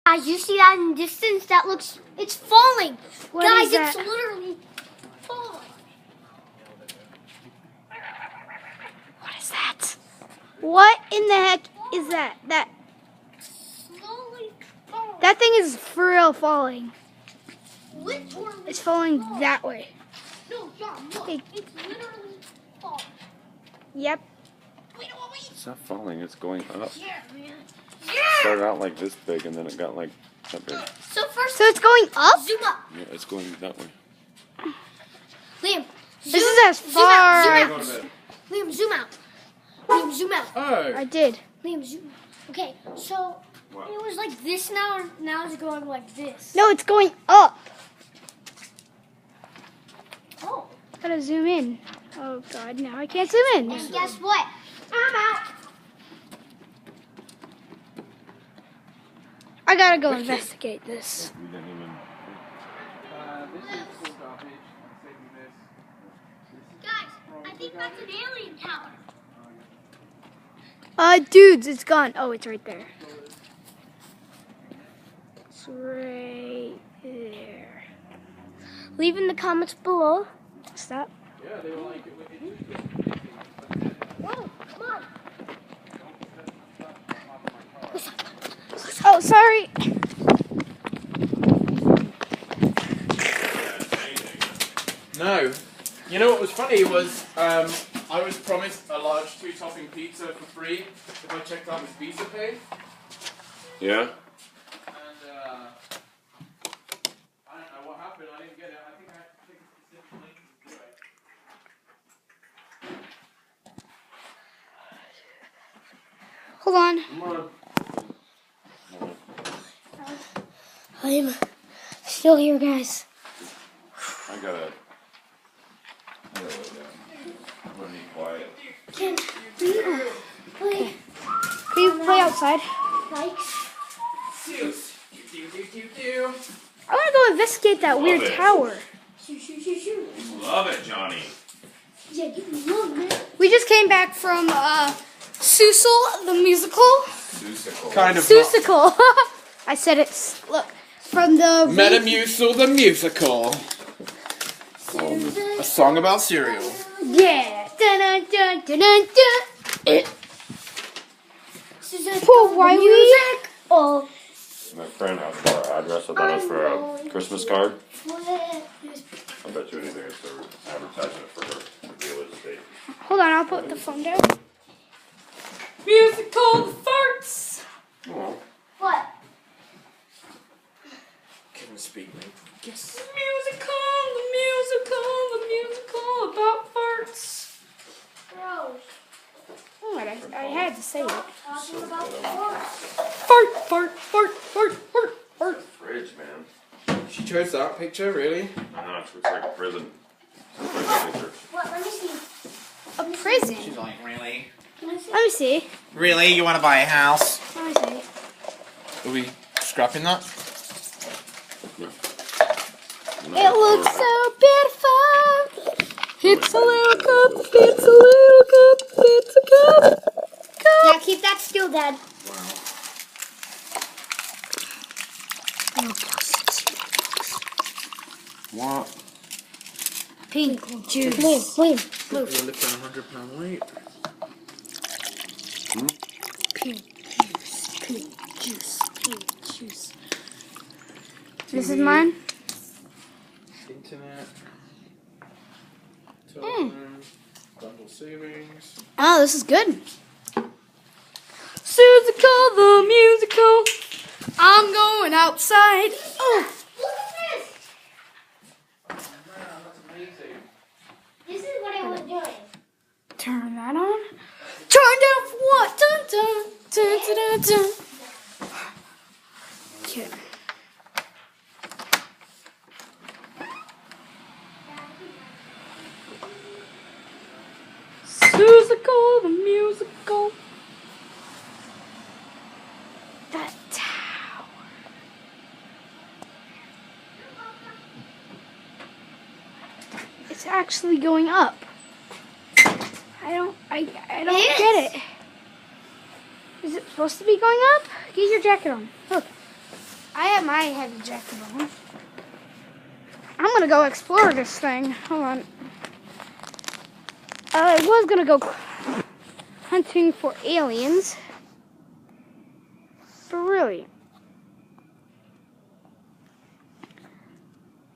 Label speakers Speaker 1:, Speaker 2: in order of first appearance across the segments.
Speaker 1: Guys, you see that in the distance? That looks, it's falling.
Speaker 2: What
Speaker 1: Guys,
Speaker 2: is that?
Speaker 1: it's literally falling.
Speaker 2: What is that? What in the heck is that?
Speaker 1: Slowly falling.
Speaker 2: That thing is for real falling.
Speaker 1: Literally
Speaker 2: It's falling that way.
Speaker 1: No, John, look.
Speaker 2: Hey.
Speaker 1: It's literally falling.
Speaker 2: Yep.
Speaker 1: Wait.
Speaker 3: It's not falling, it's going up.
Speaker 1: Yeah, man.
Speaker 3: It
Speaker 1: Yeah.
Speaker 3: started out like this big and then it got like that big.
Speaker 1: So first,
Speaker 2: So it's going up?
Speaker 1: zoom up.
Speaker 3: Yeah, it's going that way.
Speaker 1: Liam,
Speaker 2: This
Speaker 1: zoom-
Speaker 2: is as
Speaker 1: zoom
Speaker 2: far.
Speaker 1: out, zoom out. Liam, zoom out. Liam, zoom out.
Speaker 3: Oh!
Speaker 2: I did.
Speaker 1: Liam, zoom. Okay, so it was like this now, and now it's going like this.
Speaker 2: No, it's going up.
Speaker 1: Oh.
Speaker 2: Gotta zoom in. Oh god, now I can't zoom in.
Speaker 1: And guess what? I'm out.
Speaker 2: I gotta go investigate this.
Speaker 3: We didn't even.
Speaker 4: This is full garbage. I'm saving this.
Speaker 1: Guys, I think that's an alien tower.
Speaker 2: Dudes, it's gone. Oh, it's right there. It's right there. Leave in the comments below. Stop.
Speaker 4: Yeah, they were like,
Speaker 1: Whoa, come on.
Speaker 2: Oh, sorry.
Speaker 4: no. You know what was funny was I was promised a large 2-topping pizza for free if I checked out with Visa Pay.
Speaker 3: Yeah?
Speaker 4: And I don't know what happened. I didn't get it. I think I had to click a specific link to do it.
Speaker 2: Hold on.
Speaker 3: Come on.
Speaker 1: I'm still here, guys.
Speaker 3: I gotta lay down. I'm gonna be quiet.
Speaker 1: Can we play
Speaker 2: Can you play outside?
Speaker 1: likes?
Speaker 4: Do.
Speaker 2: I want to go investigate that weird
Speaker 3: it.
Speaker 2: tower.
Speaker 1: Shoot.
Speaker 3: Love it, Johnny.
Speaker 1: Yeah, get me on, man.
Speaker 2: We just came back from Seussical, the musical.
Speaker 3: Susical.
Speaker 4: Kind of.
Speaker 2: Seussical. I said it's look from the
Speaker 4: Metamucil the musical. A song about cereal.
Speaker 2: Yeah. Dun, dun, dun, dun, dun.
Speaker 1: Susan,
Speaker 2: Poor Wiley.
Speaker 1: Oh.
Speaker 3: My friend asked for our address. I thought it was for a Christmas card. I bet you anything it's for advertising it for her real estate.
Speaker 2: Hold on, I'll put the phone down.
Speaker 4: Musical the farts.
Speaker 3: Oh.
Speaker 1: What?
Speaker 4: Can speak, mate.
Speaker 2: Yes. The musical about farts.
Speaker 1: Bro,
Speaker 2: Oh, I had to say it.
Speaker 1: talking about sports.
Speaker 2: Fart.
Speaker 3: Fridge, man.
Speaker 4: She chose that picture, really?
Speaker 3: I know, it's like a prison. It's a prison picture.
Speaker 1: What? Let me see.
Speaker 2: A prison.
Speaker 4: She's like, really?
Speaker 1: Can I see?
Speaker 2: Let me see.
Speaker 4: Really? You want to buy a house?
Speaker 2: Let me see.
Speaker 4: Are we scrapping that?
Speaker 2: It looks so beautiful. It's a little cup. It's a little cup. It's a cup.
Speaker 1: Yeah, keep that still, Dad.
Speaker 3: What?
Speaker 2: Pink juice.
Speaker 1: Move.
Speaker 4: You're lifting 100-pound weight.
Speaker 2: Pink juice. This is mine.
Speaker 4: Internet. Telephone. Bundle savings.
Speaker 2: Oh, this is good. Seussical the musical. I'm going outside. Oh,
Speaker 1: Look at this.
Speaker 4: Man, that's amazing.
Speaker 1: This is what I was doing.
Speaker 2: turn that on. Turn down for what? Dun dun dun dun dun. Dun. Okay. Seussical the musical. That tower. It's actually going up. I don't get it. Is it supposed to be going up? Get your jacket on. Look. my heavy jacket on. I'm gonna go explore this thing. Hold on. I was gonna go hunting for aliens. But really,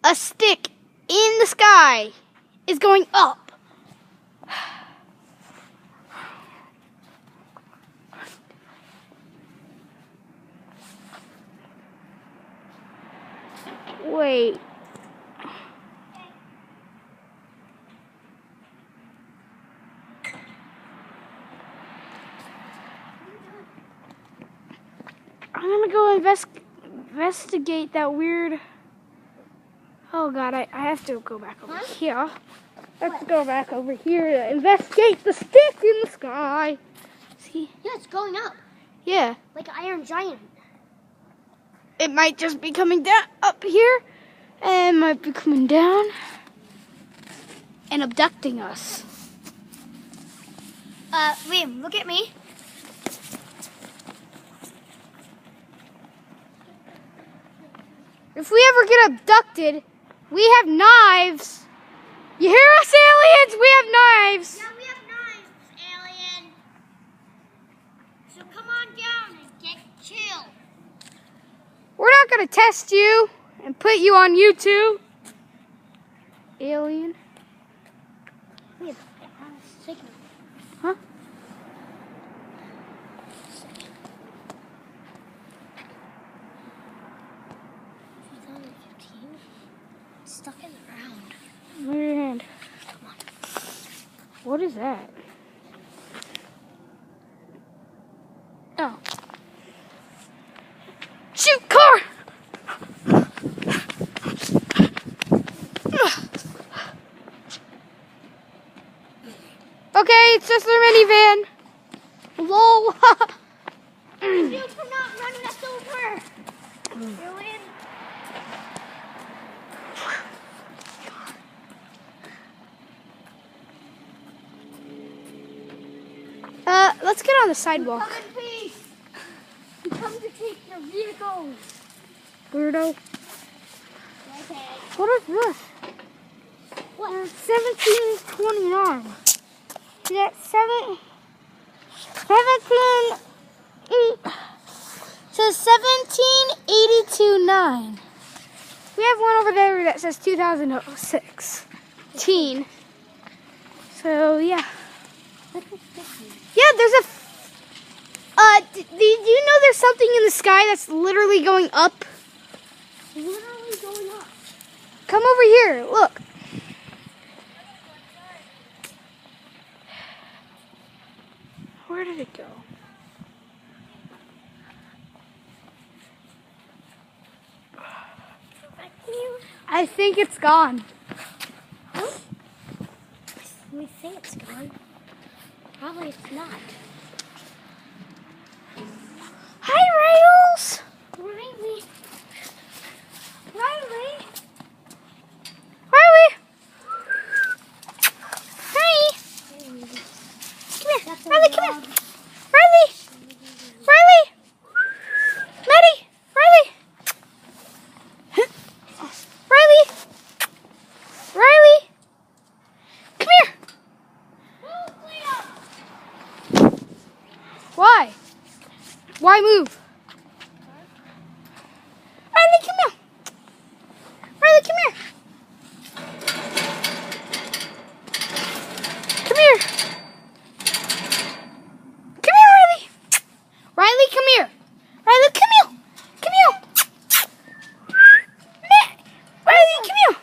Speaker 2: a stick in the sky is going up. Wait. I'm gonna go investigate that weird. Oh God, I have to go back over here. I have to go back over here to investigate the stick in the sky. See?
Speaker 1: Yeah, it's going up.
Speaker 2: Yeah.
Speaker 1: Like an Iron Giant.
Speaker 2: It might just be coming down up here, and might be coming down and abducting us.
Speaker 1: Liam, look at me.
Speaker 2: If we ever get abducted, we have knives. You hear us, aliens? We have knives.
Speaker 1: Yeah, we have knives, alien. So come on down and get killed.
Speaker 2: We're not going to test you and put you on YouTube. Alien.
Speaker 1: Liam, signal.
Speaker 2: Huh?
Speaker 1: Stuck in the ground.
Speaker 2: Move your hand.
Speaker 1: Come on.
Speaker 2: What is that? Oh. Shoot, car! Okay, it's just a minivan. Lol.
Speaker 1: You cannot run us over. Alien.
Speaker 2: Let's get on the sidewalk.
Speaker 1: Come in peace. We come to take your vehicles.
Speaker 2: Weirdo.
Speaker 1: Okay.
Speaker 2: What is this?
Speaker 1: What?
Speaker 2: 1729. That's 17. So 1782.9. We have one over there that says 2006. Teen. So yeah. Yeah, there's a. Do you know there's something in the sky that's literally going up?
Speaker 1: Literally going up.
Speaker 2: Come over here. Look. Where did it go? I think it's gone.
Speaker 1: We think it's gone. Probably it's not.
Speaker 2: Hi, Rails.
Speaker 1: Riley.
Speaker 2: Riley. Riley. Hi. Come here. Riley, come here. Riley. Riley. Maddie. Riley. Riley. Riley. Come here. Why? Why move? Riley, come here. Riley, come here. Come here. Come here, Riley. Riley, come here. Riley, come here. Come here. Riley, come here.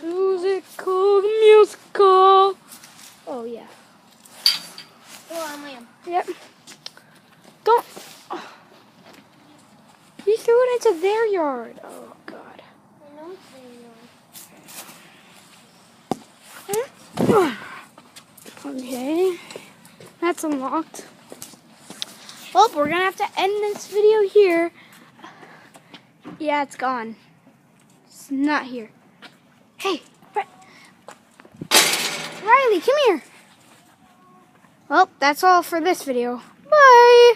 Speaker 2: Musical, musical. Oh, yeah.
Speaker 1: Oh, Liam.
Speaker 2: Yep. Don't. You threw it into their yard. Oh, God.
Speaker 1: I know it's in yours.
Speaker 2: Okay. That's unlocked. Well, we're going to have to end this video here. Yeah, it's gone. It's not here. Hey. Riley, come here. Well, that's all for this video. Bye.